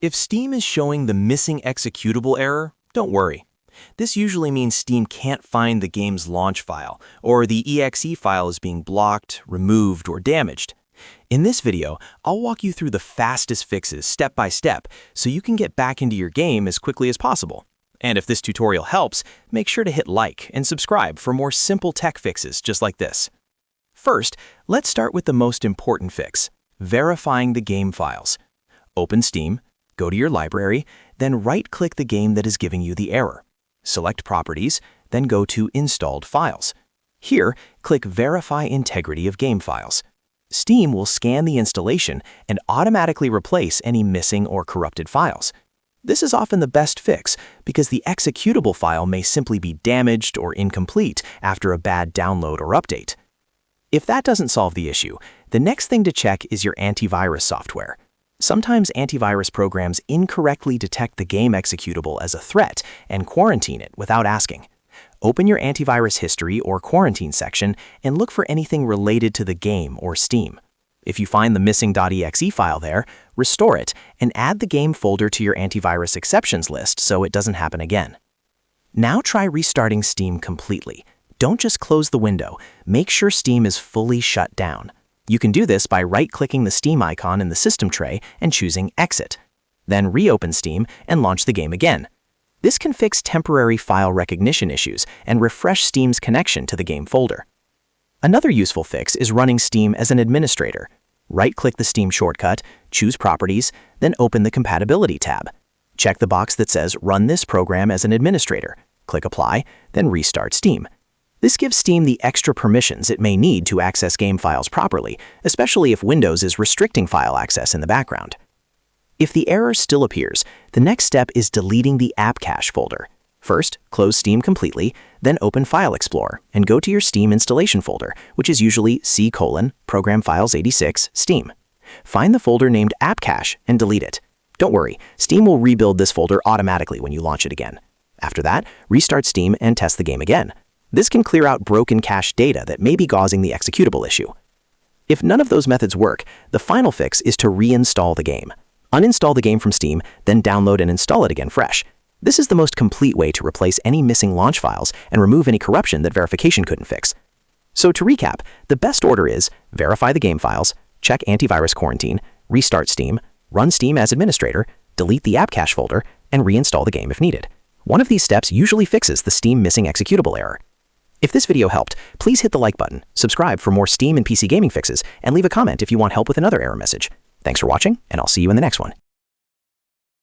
If Steam is showing the missing executable error, don't worry. This usually means Steam can't find the game's launch file, or the exe file is being blocked, removed, or damaged. In this video, I'll walk you through the fastest fixes step by step so you can get back into your game as quickly as possible. And if this tutorial helps, make sure to hit like and subscribe for more simple tech fixes just like this. First, let's start with the most important fix, verifying the game files. Open Steam, go to your library, then right-click the game that is giving you the error. Select Properties, then go to Installed Files. Here, click Verify Integrity of Game Files. Steam will scan the installation and automatically replace any missing or corrupted files. This is often the best fix because the executable file may simply be damaged or incomplete after a bad download or update. If that doesn't solve the issue, the next thing to check is your antivirus software. Sometimes antivirus programs incorrectly detect the game executable as a threat and quarantine it without asking. Open your antivirus history or quarantine section and look for anything related to the game or Steam. If you find the missing.exe file there, restore it and add the game folder to your antivirus exceptions list so it doesn't happen again. Now try restarting Steam completely. Don't just close the window. Make sure Steam is fully shut down. You can do this by right-clicking the Steam icon in the system tray and choosing Exit. Then reopen Steam and launch the game again. This can fix temporary file recognition issues and refresh Steam's connection to the game folder. Another useful fix is running Steam as an administrator. Right-click the Steam shortcut, choose Properties, then open the Compatibility tab. Check the box that says Run this program as an administrator. Click Apply, then restart Steam. This gives Steam the extra permissions it may need to access game files properly, especially if Windows is restricting file access in the background. If the error still appears, the next step is deleting the Appcache folder. First, close Steam completely, then open File Explorer and go to your Steam installation folder, which is usually C:"Program Files 86 Steam. Find the folder named Appcache and delete it. Don't worry, Steam will rebuild this folder automatically when you launch it again. After that, restart Steam and test the game again. This can clear out broken cache data that may be causing the executable issue. If none of those methods work, the final fix is to reinstall the game. Uninstall the game from Steam, then download and install it again fresh. This is the most complete way to replace any missing launch files and remove any corruption that verification couldn't fix. So to recap, the best order is verify the game files, check antivirus quarantine, restart Steam, run Steam as administrator, delete the Appcache folder, and reinstall the game if needed. One of these steps usually fixes the Steam missing executable error. If this video helped, please hit the like button, subscribe for more Steam and PC gaming fixes, and leave a comment if you want help with another error message. Thanks for watching, and I'll see you in the next one.